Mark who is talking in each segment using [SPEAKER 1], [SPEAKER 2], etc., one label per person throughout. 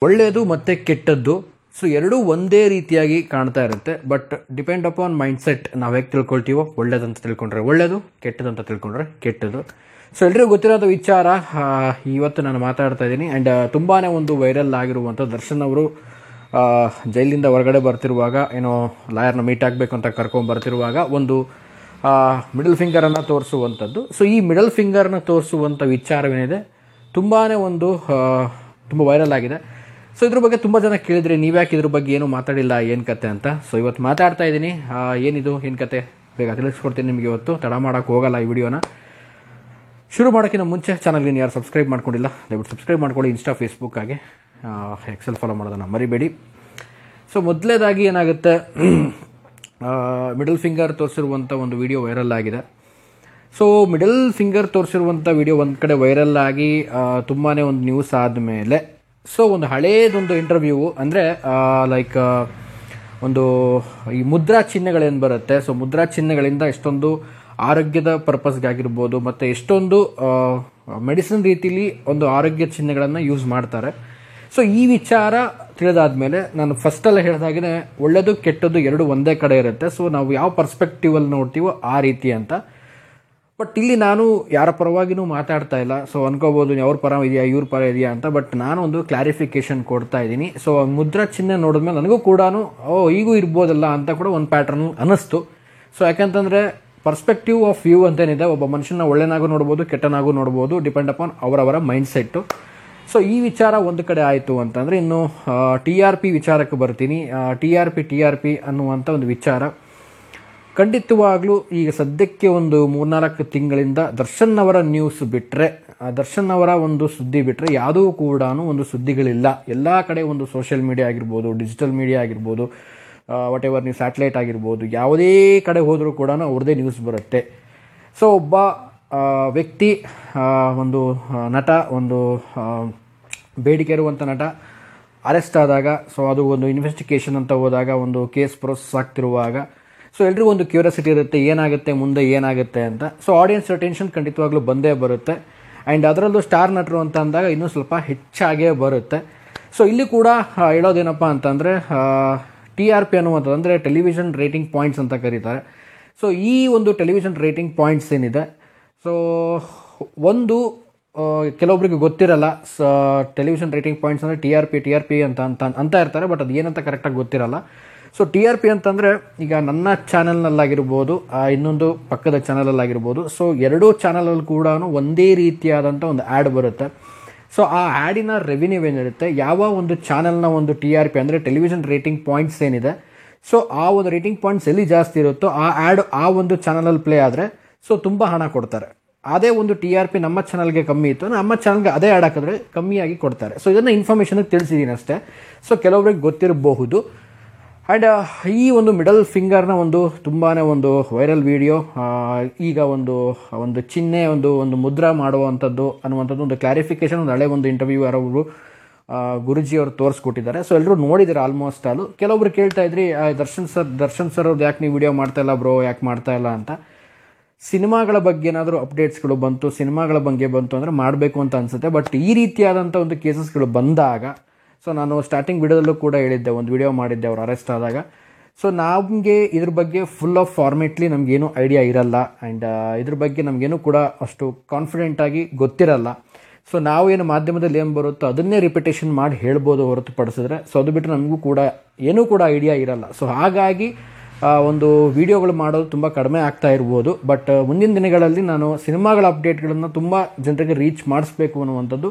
[SPEAKER 1] ಒಳ್ಳೆಯದು ಮತ್ತು ಕೆಟ್ಟದ್ದು ಸೊ ಎರಡೂ ಒಂದೇ ರೀತಿಯಾಗಿ ಕಾಣ್ತಾ ಇರುತ್ತೆ. ಬಟ್ ಡಿಪೆಂಡ್ ಅಪಾನ್ ಮೈಂಡ್ಸೆಟ್ ನಾವು ಹೇಗೆ ತಿಳ್ಕೊಳ್ತೀವೋ ಒಳ್ಳೇದಂತ ತಿಳ್ಕೊಂಡ್ರೆ ಒಳ್ಳೆಯದು, ಕೆಟ್ಟದಂತ ತಿಳ್ಕೊಂಡ್ರೆ ಕೆಟ್ಟದ್ದು. ಸೊ ಎಲ್ರಿಗೂ ಗೊತ್ತಿರೋದು ವಿಚಾರ ಇವತ್ತು ನಾನು ಮಾತಾಡ್ತಾ ಇದ್ದೀನಿ. ಆ್ಯಂಡ್ ತುಂಬಾ ಒಂದು ವೈರಲ್ ಆಗಿರುವಂಥ ದರ್ಶನ್ ಅವರು ಜೈಲಿಂದ ಹೊರಗಡೆ ಬರ್ತಿರುವಾಗ ಏನೋ ಲಾಯರ್ನ ಮೀಟ್ ಆಗಬೇಕು ಅಂತ ಕರ್ಕೊಂಡು ಬರ್ತಿರುವಾಗ ಒಂದು ಮಿಡಲ್ ಫಿಂಗರನ್ನು ತೋರಿಸುವಂಥದ್ದು. ಸೊ ಈ ಮಿಡಲ್ ಫಿಂಗರ್ನ ತೋರಿಸುವಂಥ ವಿಚಾರವೇನಿದೆ ತುಂಬಾ ತುಂಬ ವೈರಲ್ ಆಗಿದೆ. ಸೊ ಇದ್ರ ಬಗ್ಗೆ ತುಂಬ ಜನ ಕೇಳಿದರೆ ನೀವ್ಯಾಕೆ ಇದ್ರ ಬಗ್ಗೆ ಏನು ಮಾತಾಡಿಲ್ಲ, ಏನು ಕತೆ ಅಂತ. ಸೊ ಇವತ್ತು ಮಾತಾಡ್ತಾ ಇದ್ದೀನಿ. ಏನಿದು ಏನು ಕತೆ ಬೇಗ ತಿಳಿಸ್ಕೊಡ್ತೀನಿ ನಿಮಗೆ. ಇವತ್ತು ತಡ ಮಾಡೋಕ್ಕೆ ಹೋಗಲ್ಲ ಈ ವಿಡಿಯೋನ. ಶುರು ಮಾಡೋಕ್ಕಿಂತ ಮುಂಚೆ ಚಾನಲ್ಗೆ ಯಾರು ಸಬ್ಸ್ಕ್ರೈಬ್ ಮಾಡ್ಕೊಂಡಿಲ್ಲ ದಯವಿಟ್ಟು ಸಬ್ಸ್ಕ್ರೈಬ್ ಮಾಡ್ಕೊಳ್ಳಿ. ಇನ್ಸ್ಟಾ ಫೇಸ್ಬುಕ್ ಹಾಗೆ ಎಕ್ಸೆಲ್ ಫಾಲೋ ಮಾಡೋದನ್ನು ಮರಿಬೇಡಿ. ಸೊ ಮೊದಲೇದಾಗಿ ಏನಾಗುತ್ತೆ, ಮಿಡಲ್ ಫಿಂಗರ್ ತೋರಿಸಿರುವಂಥ ಒಂದು ವಿಡಿಯೋ ವೈರಲ್ ಆಗಿದೆ. ಸೊ ಮಿಡಲ್ ಫಿಂಗರ್ ತೋರಿಸಿರುವಂಥ ವಿಡಿಯೋ ಒಂದು ಕಡೆ ವೈರಲ್ ಆಗಿ ತುಂಬಾ ಒಂದು ನ್ಯೂಸ್ ಆದಮೇಲೆ ಸೊ ಒಂದು ಹಳೇದೊಂದು ಇಂಟರ್ವ್ಯೂ ಅಂದರೆ ಲೈಕ್ ಒಂದು ಈ ಮುದ್ರಾ ಚಿಹ್ನೆಗಳೇನು ಬರುತ್ತೆ, ಸೊ ಮುದ್ರಾ ಚಿಹ್ನೆಗಳಿಂದ ಎಷ್ಟೊಂದು ಆರೋಗ್ಯದ ಪರ್ಪಸ್ಗಾಗಿರ್ಬೋದು ಮತ್ತು ಎಷ್ಟೊಂದು ಮೆಡಿಸಿನ್ ರೀತಿಲಿ ಒಂದು ಆರೋಗ್ಯ ಚಿಹ್ನೆಗಳನ್ನು ಯೂಸ್ ಮಾಡ್ತಾರೆ. ಸೊ ಈ ವಿಚಾರ ತಿಳಿದಾದ್ಮೇಲೆ ನಾನು ಫಸ್ಟೆಲ್ಲ ಹೇಳಿದಾಗೇ ಒಳ್ಳೆಯದು ಕೆಟ್ಟದ್ದು ಎರಡು ಒಂದೇ ಕಡೆ ಇರುತ್ತೆ. ಸೊ ನಾವು ಯಾವ ಪರ್ಸ್ಪೆಕ್ಟಿವಲ್ಲಿ ನೋಡ್ತೀವೋ ಆ ರೀತಿ ಅಂತ. ಬಟ್ ಇಲ್ಲಿ ನಾನು ಯಾರ ಪರವಾಗಿನೂ ಮಾತಾಡ್ತಾ ಇಲ್ಲ. ಸೊ ಅನ್ಕೋಬೋದು ಅವ್ರ ಪರ ಇದೆಯಾ ಇವ್ರ ಪರ ಇದೆಯಾ ಅಂತ. ಬಟ್ ನಾನು ಒಂದು ಕ್ಲಾರಿಫಿಕೇಶನ್ ಕೊಡ್ತಾ ಇದ್ದೀನಿ. ಸೊ ಮುದ್ರಾ ಚಿಹ್ನೆ ನೋಡಿದ್ಮೇಲೆ ನನಗೂ ಕೂಡ ಈಗೂ ಇರ್ಬೋದಲ್ಲ ಅಂತ ಕೂಡ ಒಂದು ಪ್ಯಾಟರ್ನ್ ಅನ್ನಿಸ್ತು. ಸೊ ಯಾಕಂತಂದರೆ ಪರ್ಸ್ಪೆಕ್ಟಿವ್ ಆಫ್ ವ್ಯೂ ಅಂತೇನಿದೆ, ಒಬ್ಬ ಮನುಷ್ಯನ ಒಳ್ಳೆನಾಗೂ ನೋಡ್ಬೋದು ಕೆಟ್ಟನಾಗೂ ನೋಡ್ಬೋದು, ಡಿಪೆಂಡ್ ಅಪಾನ್ ಅವರವರ ಮೈಂಡ್ಸೆಟ್ಟು. ಸೊ ಈ ವಿಚಾರ ಒಂದು ಕಡೆ ಆಯಿತು ಅಂತಂದರೆ ಇನ್ನು TRP ವಿಚಾರಕ್ಕೆ ಬರ್ತೀನಿ. TRP ಅನ್ನುವಂಥ ಒಂದು ವಿಚಾರ ಖಂಡಿತವಾಗ್ಲೂ ಈಗ ಸದ್ಯಕ್ಕೆ ಒಂದು 3-4 ತಿಂಗಳಿಂದ ದರ್ಶನ್ ಅವರ ನ್ಯೂಸ್ ಬಿಟ್ಟರೆ, ದರ್ಶನ್ ಅವರ ಒಂದು ಸುದ್ದಿ ಬಿಟ್ಟರೆ ಯಾವುದೂ ಕೂಡ ಒಂದು ಸುದ್ದಿಗಳಿಲ್ಲ. ಎಲ್ಲ ಕಡೆ ಒಂದು ಸೋಷಿಯಲ್ ಮೀಡಿಯಾ ಆಗಿರ್ಬೋದು, ಡಿಜಿಟಲ್ ಮೀಡಿಯಾ ಆಗಿರ್ಬೋದು, ವಾಟ್ ಎವರ್ ನೀವು ಸ್ಯಾಟಲೈಟ್ ಆಗಿರ್ಬೋದು, ಯಾವುದೇ ಕಡೆ ಹೋದರೂ ಕೂಡ ಅವ್ರದ್ದೇ ನ್ಯೂಸ್ ಬರುತ್ತೆ. ಸೊ ಒಬ್ಬ ವ್ಯಕ್ತಿ, ಒಂದು ನಟ, ಒಂದು ಬೇಡಿಕೆ ಇರುವಂಥ ನಟ ಅರೆಸ್ಟ್ ಆದಾಗ, ಸೊ ಅದು ಒಂದು ಇನ್ವೆಸ್ಟಿಗೇಷನ್ ಅಂತ ಹೋದಾಗ, ಒಂದು ಕೇಸ್ ಪ್ರೋಸೆಸ್ ಆಗ್ತಿರುವಾಗ ಸೊ ಎಲ್ರಿಗೂ ಒಂದು ಕ್ಯೂರಿಯಾಸಿಟಿ ಇರುತ್ತೆ ಏನಾಗುತ್ತೆ ಮುಂದೆ ಏನಾಗುತ್ತೆ ಅಂತ. ಸೊ ಆಡಿಯನ್ಸ್ ಅಟೆನ್ಷನ್ ಖಂಡಿತವಾಗ್ಲೂ ಬಂದೇ ಬರುತ್ತೆ. ಆ್ಯಂಡ್ ಅದರಲ್ಲೂ ಸ್ಟಾರ್ ನಟರು ಅಂತ ಅಂದಾಗ ಇನ್ನೂ ಸ್ವಲ್ಪ ಹೆಚ್ಚಾಗೇ ಬರುತ್ತೆ. ಸೊ ಇಲ್ಲಿ ಕೂಡ ಹೇಳೋದೇನಪ್ಪ ಅಂತಂದರೆ TRP ಅನ್ನುವಂಥದ್ದು ಅಂದರೆ ಟೆಲಿವಿಷನ್ ರೇಟಿಂಗ್ ಪಾಯಿಂಟ್ಸ್ ಅಂತ ಕರೀತಾರೆ. ಸೊ ಈ ಒಂದು ಟೆಲಿವಿಷನ್ ರೇಟಿಂಗ್ ಪಾಯಿಂಟ್ಸ್ ಏನಿದೆ, ಸೊ ಒಂದು ಕೆಲವೊಬ್ರಿಗೆ ಗೊತ್ತಿರಲ್ಲ. ಟೆಲಿವಿಷನ್ ರೇಟಿಂಗ್ ಪಾಯಿಂಟ್ಸ್ ಅಂದರೆ TRP ಅಂತ ಇರ್ತಾರೆ. ಬಟ್ ಅದು ಏನಂತ ಕರೆಕ್ಟಾಗಿ ಗೊತ್ತಿರಲ್ಲ. ಸೊ TRP ಅಂತಂದರೆ ಈಗ ನನ್ನ ಚಾನಲ್ನಲ್ಲಾಗಿರ್ಬೋದು, ಇನ್ನೊಂದು ಪಕ್ಕದ ಚಾನಲಲ್ಲಾಗಿರ್ಬೋದು, ಸೊ ಎರಡೂ ಚಾನಲಲ್ಲಿ ಕೂಡ ಒಂದೇ ರೀತಿಯಾದಂಥ ಒಂದು ಆ್ಯಡ್ ಬರುತ್ತೆ. ಸೊ ಆ ಆ್ಯಡಿನ ರೆವಿನ್ಯೂ ಏನಿರುತ್ತೆ, ಯಾವ ಒಂದು ಚಾನಲ್ನ ಒಂದು TRP ಅಂದರೆ ಟೆಲಿವಿಷನ್ ರೇಟಿಂಗ್ ಪಾಯಿಂಟ್ಸ್ ಏನಿದೆ, ಸೊ ಆ ಒಂದು ರೇಟಿಂಗ್ ಪಾಯಿಂಟ್ಸ್ ಎಲ್ಲಿ ಜಾಸ್ತಿ ಇರುತ್ತೋ ಆ ಆ್ಯಡ್ ಆ ಒಂದು ಚಾನಲಲ್ಲಿ ಪ್ಲೇ ಆದರೆ ಸೊ ತುಂಬ ಹಣ ಕೊಡ್ತಾರೆ. ಅದೇ ಒಂದು TRP ನಮ್ಮ ಚಾನಲ್ಗೆ ಕಮ್ಮಿ ಇತ್ತು, ನಮ್ಮ ಚಾನಲ್ಗೆ ಅದೇ ಆ್ಯಡ್ ಹಾಕಿದ್ರೆ ಕಮ್ಮಿಯಾಗಿ ಕೊಡ್ತಾರೆ. ಸೊ ಇದನ್ನು ಇನ್ಫಾರ್ಮೇಷನ್ಗೆ ತಿಳಿಸಿದ್ದೀನಿ ಅಷ್ಟೇ. ಸೊ ಕೆಲವೊಬ್ರಿಗೆ ಗೊತ್ತಿರಬಹುದು. ಆ್ಯಂಡ್ ಈ ಒಂದು ಮಿಡಲ್ ಫಿಂಗರ್ನ ಒಂದು ತುಂಬಾ ಒಂದು ವೈರಲ್ ವಿಡಿಯೋ, ಈಗ ಒಂದು ಚಿಹ್ನೆ ಒಂದು ಮುದ್ರಾ ಮಾಡುವಂಥದ್ದು ಅನ್ನುವಂಥದ್ದು ಒಂದು ಕ್ಲಾರಿಫಿಕೇಶನ್, ಒಂದು ಹಳೆ ಒಂದು ಇಂಟರ್ವ್ಯೂ ಯಾರೊಬ್ಬರು ಗುರುಜಿ ಅವರು ತೋರಿಸ್ಕೊಟ್ಟಿದ್ದಾರೆ. ಸೊ ಎಲ್ಲರೂ ನೋಡಿದ್ದಾರೆ ಆಲ್ಮೋಸ್ಟ್ ಆಲು. ಕೆಲವೊಬ್ರು ಕೇಳ್ತಾ ಇದ್ರಿ ದರ್ಶನ್ ಸರ್ ಅವ್ರದ್ದು ಯಾಕೆ ನೀವು ವಿಡಿಯೋ ಮಾಡ್ತಾ ಇಲ್ಲ ಬ್ರೋ, ಯಾಕೆ ಮಾಡ್ತಾ ಇಲ್ಲ ಅಂತ. ಸಿನಿಮಾಗಳ ಬಗ್ಗೆ ಏನಾದರೂ ಅಪ್ಡೇಟ್ಸ್ಗಳು ಬಂತು, ಸಿನಿಮಾಗಳ ಬಗ್ಗೆ ಬಂತು ಅಂದರೆ ಮಾಡಬೇಕು ಅಂತ ಅನಿಸುತ್ತೆ. ಬಟ್ ಈ ರೀತಿಯಾದಂಥ ಒಂದು ಕೇಸಸ್ಗಳು ಬಂದಾಗ, ಸೊ ನಾನು ಸ್ಟಾರ್ಟಿಂಗ್ ವಿಡಿಯೋದಲ್ಲೂ ಕೂಡ ಹೇಳಿದ್ದೆ, ಒಂದು ವಿಡಿಯೋ ಮಾಡಿದ್ದೆ ಅವ್ರು ಅರೆಸ್ಟ್ ಆದಾಗ. ಸೊ ನಮಗೆ ಇದ್ರ ಬಗ್ಗೆ ಫುಲ್ ಆಫ್ ಫಾರ್ಮೇಟ್ಲಿ ನಮಗೇನು ಐಡಿಯಾ ಇರಲ್ಲ. ಆ್ಯಂಡ್ ಇದ್ರ ಬಗ್ಗೆ ನಮಗೇನು ಕೂಡ ಅಷ್ಟು ಕಾನ್ಫಿಡೆಂಟಾಗಿ ಗೊತ್ತಿರಲ್ಲ. ಸೊ ನಾವು ಏನು ಮಾಧ್ಯಮದಲ್ಲಿ ಏನು ಬರುತ್ತೋ ಅದನ್ನೇ ರಿಪಿಟೇಷನ್ ಮಾಡಿ ಹೇಳ್ಬೋದು ಹೊರತುಪಡಿಸಿದ್ರೆ. ಸೊ ಅದು ಬಿಟ್ಟರೆ ನಮಗೂ ಕೂಡ ಏನೂ ಕೂಡ ಐಡಿಯಾ ಇರಲ್ಲ. ಸೊ ಹಾಗಾಗಿ ಒಂದು ವಿಡಿಯೋಗಳು ಮಾಡೋದು ತುಂಬ ಕಡಿಮೆ ಆಗ್ತಾ ಇರ್ಬೋದು. ಬಟ್ ಮುಂದಿನ ದಿನಗಳಲ್ಲಿ ನಾನು ಸಿನಿಮಾಗಳ ಅಪ್ಡೇಟ್ಗಳನ್ನು ತುಂಬ ಜನರಿಗೆ ರೀಚ್ ಮಾಡಿಸ್ಬೇಕು ಅನ್ನುವಂಥದ್ದು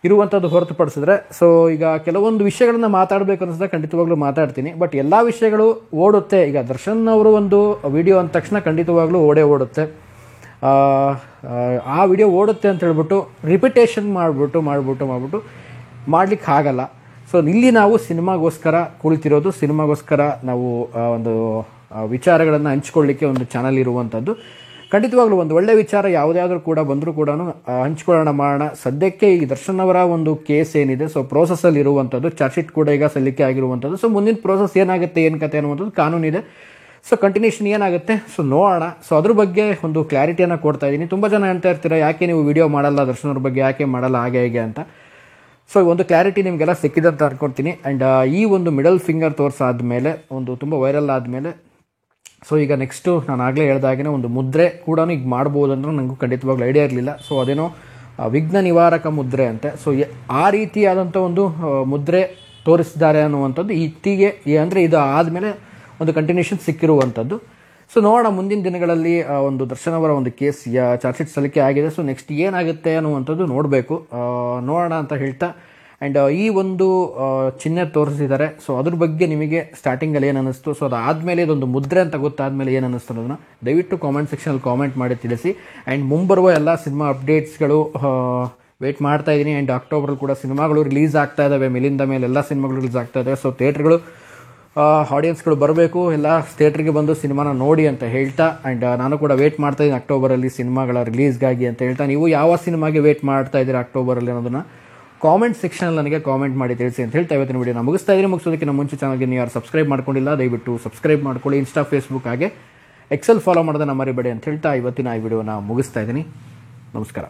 [SPEAKER 1] ಇರುವಂಥದ್ದು ಹೊರತುಪಡಿಸಿದ್ರೆ. ಸೊ ಈಗ ಕೆಲವೊಂದು ವಿಷಯಗಳನ್ನ ಮಾತಾಡಬೇಕು ಅನ್ನಿಸಿದ್ರೆ ಖಂಡಿತವಾಗ್ಲೂ ಮಾತಾಡ್ತೀನಿ. ಬಟ್ ಎಲ್ಲ ವಿಷಯಗಳು ಓಡುತ್ತೆ. ಈಗ ದರ್ಶನ್ ಅವರು ಒಂದು ವಿಡಿಯೋ ಅಂದ ತಕ್ಷಣ ಖಂಡಿತವಾಗ್ಲೂ ಓಡುತ್ತೆ. ಆ ವಿಡಿಯೋ ಓಡುತ್ತೆ ಅಂತ ಹೇಳ್ಬಿಟ್ಟು ರಿಪಿಟೇಷನ್ ಮಾಡಿಬಿಟ್ಟು ಮಾಡಲಿಕ್ಕೆ ಆಗಲ್ಲ. ಸೊ ಇಲ್ಲಿ ನಾವು ಸಿನಿಮಾಗೋಸ್ಕರ ಕುಳಿತಿರೋದು, ಸಿನಿಮಾಗೋಸ್ಕರ ನಾವು ಒಂದು ವಿಚಾರಗಳನ್ನು ಹಂಚ್ಕೊಳ್ಳಿಕ್ಕೆ ಒಂದು ಚಾನಲ್ ಇರುವಂಥದ್ದು. ಖಂಡಿತವಾಗ್ಲೂ ಒಂದು ಒಳ್ಳೆ ವಿಚಾರ ಯಾವುದಾದ್ರೂ ಕೂಡ ಬಂದರೂ ಕೂಡ ಹಂಚ್ಕೊಳ್ಳೋಣ ಮಾಡೋಣ. ಸದ್ಯಕ್ಕೆ ಈ ದರ್ಶನ್ ಅವರ ಒಂದು ಕೇಸ್ ಏನಿದೆ, ಸೊ ಪ್ರೋಸೆಸ್ಸಲ್ಲಿ ಇರುವಂಥದ್ದು, ಚಾರ್ಜ್ ಶೀಟ್ ಕೂಡ ಈಗ ಸಲ್ಲಿಕೆ ಆಗಿರುವಂಥದ್ದು. ಸೊ ಮುಂದಿನ ಪ್ರೋಸೆಸ್ ಏನಾಗುತ್ತೆ ಏನು ಕತೆ ಅನ್ನುವಂಥದ್ದು ಕಾನೂನಿದೆ. ಸೊ ಕಂಟಿನ್ಯೂಷನ್ ಏನಾಗುತ್ತೆ ಸೊ ನೋಡೋಣ. ಸೊ ಅದ್ರ ಬಗ್ಗೆ ಒಂದು ಕ್ಲಾರಿಟಿಯನ್ನು ಕೊಡ್ತಾ ಇದ್ದೀನಿ. ತುಂಬ ಜನ ಹೇಳ್ತಾ ಇರ್ತೀರ ಯಾಕೆ ನೀವು ವಿಡಿಯೋ ಮಾಡಲ್ಲ ದರ್ಶನ್ ಅವ್ರ ಬಗ್ಗೆ, ಯಾಕೆ ಮಾಡಲ್ಲ ಹಾಗೆ ಹೇಗೆ ಅಂತ. ಸೊ ಒಂದು ಕ್ಲಾರಿಟಿ ನಿಮಗೆಲ್ಲ ಸಿಕ್ಕಿದೆ ಅಂತ ಅನ್ಕೊಳ್ತೀನಿ. ಆ್ಯಂಡ್ ಈ ಒಂದು ಮಿಡಲ್ ಫಿಂಗರ್ ತೋರಿಸಾದ್ಮೇಲೆ ಒಂದು ತುಂಬ ವೈರಲ್ ಆದಮೇಲೆ ಸೊ ಈಗ ನೆಕ್ಸ್ಟು ನಾನು ಆಗಲೇ ಹೇಳ್ದಾಗೇ ಒಂದು ಮುದ್ರೆ ಕೂಡ ಈಗ ಮಾಡ್ಬೋದು ಅಂದ್ರೆ ನನಗೂ ಖಂಡಿತವಾಗ್ಲೂ ಐಡಿಯಾ ಇರಲಿಲ್ಲ. ಸೊ ಅದೇನೋ ವಿಘ್ನ ನಿವಾರಕ ಮುದ್ರೆ ಅಂತೆ. ಸೊ ಆ ರೀತಿಯಾದಂಥ ಒಂದು ಮುದ್ರೆ ತೋರಿಸಿದ್ದಾರೆ ಅನ್ನುವಂಥದ್ದು ಇತ್ತಿಗೆ, ಅಂದರೆ ಇದು ಆದಮೇಲೆ ಒಂದು ಕಂಟಿನ್ಯೂಷನ್ ಸಿಕ್ಕಿರುವಂಥದ್ದು. ಸೊ ನೋಡೋಣ ಮುಂದಿನ ದಿನಗಳಲ್ಲಿ ಒಂದು ದರ್ಶನ್ ಅವರ ಒಂದು ಕೇಸ್ ಚಾರ್ಜ್ ಶೀಟ್ ಸಲ್ಲಿಕೆ ಆಗಿದೆ. ಸೊ ನೆಕ್ಸ್ಟ್ ಏನಾಗುತ್ತೆ ಅನ್ನುವಂಥದ್ದು ನೋಡಬೇಕು, ನೋಡೋಣ ಅಂತ ಹೇಳ್ತಾ. ಆ್ಯಂಡ್ ಈ ಒಂದು ಚಿಹ್ನೆ ತೋರಿಸಿದ್ದಾರೆ. ಸೊ ಅದ್ರ ಬಗ್ಗೆ ನಿಮಗೆ ಸ್ಟಾರ್ಟಿಂಗಲ್ಲಿ ಏನು ಅನ್ನಿಸ್ತು, ಸೊ ಅದಾದಮೇಲೆ ಇದೊಂದು ಮುದ್ರೆ ಅಂತ ಗೊತ್ತಾದಮೇಲೆ ಏನು ಅನ್ನಿಸ್ತು ಅನ್ನೋದನ್ನ ದಯವಿಟ್ಟು ಕಾಮೆಂಟ್ ಸೆಕ್ಷನಲ್ಲಿ ಕಾಮೆಂಟ್ ಮಾಡಿ ತಿಳಿಸಿ. ಆ್ಯಂಡ್ ಮುಂಬರುವ ಎಲ್ಲ ಸಿನಿಮಾ ಅಪ್ಡೇಟ್ಸ್ಗಳು ವೆಯ್ಟ್ ಮಾಡ್ತಾ ಇದ್ದೀನಿ. ಆ್ಯಂಡ್ ಅಕ್ಟೋಬರ್ ಕೂಡ ಸಿನಿಮಾಗಳು ರಿಲೀಸ್ ಆಗ್ತಾ ಇದ್ದಾವೆ, ಮೇಲಿಂದ ಮೇಲೆ ಎಲ್ಲ ಸಿನಿಮಾಗಳು ರಿಲೀಸ್ ಆಗ್ತಾ ಇದ್ದಾವೆ. ಸೊ ಥಿಯೇಟ್ರ್ಗಳು ಆಡಿಯನ್ಸ್ಗಳು ಬರಬೇಕು, ಎಲ್ಲ ಥಿಯೇಟ್ರಿಗೆ ಬಂದು ಸಿನಿಮಾನ ನೋಡಿ ಅಂತ ಹೇಳ್ತಾ. ಆ್ಯಂಡ್ ನಾನು ಕೂಡ ವೇಟ್ ಮಾಡ್ತಾ ಇದ್ದೀನಿ ಅಕ್ಟೋಬರಲ್ಲಿ ಸಿನಿಮಾಗಳ ರಿಲೀಸ್ಗಾಗಿ ಅಂತ ಹೇಳ್ತಾ. ನೀವು ಯಾವ ಸಿನಿಮಾಗೆ ವೇಟ್ ಮಾಡ್ತಾ ಇದ್ದೀರಾ ಅಕ್ಟೋಬರಲ್ಲಿ ಅನ್ನೋದನ್ನು ಕಾಮೆಂಟ್ ಸೆಕ್ಷನಲ್ಲಿ ನನಗೆ ಕಾಮೆಂಟ್ ಮಾಡಿ ತಿಳಿಸಿ ಅಂತ ಹೇಳ್ತಾ ಇವತ್ತಿನ ವಿಡಿಯೋನ ಮುಗಿಸ್ತಾ ಇದ್ದೀನಿ. ಮುಗಿಸೋದಕ್ಕಿಂತ ಮುಂಚೆ ಚಾನಲ್ಗೆ ನೀವು ಯಾರು ಸಬ್ಸ್ಕ್ರೈಬ್ ಮಾಡ್ಕೊಂಡಿಲ್ಲ ದಯವಿಟ್ಟು ಸಬ್ಸ್ಕ್ರೈಬ್ ಮಾಡ್ಕೊಳ್ಳಿ. ಇನ್ಸ್ಟಾ, ಫೇಸ್ಬುಕ್ ಹಾಗೆ ಎಕ್ಸೆಲ್ ಫಾಲೋ ಮಾಡೋದನ್ನ ಮರಿಬೇಡಿ ಅಂತ ಹೇಳ್ತಾ ಇವತ್ತಿನ ಈ ವಿಡಿಯೋನ ಮುಗಿಸ್ತಾ ಇದ್ದೀನಿ. ನಮಸ್ಕಾರ.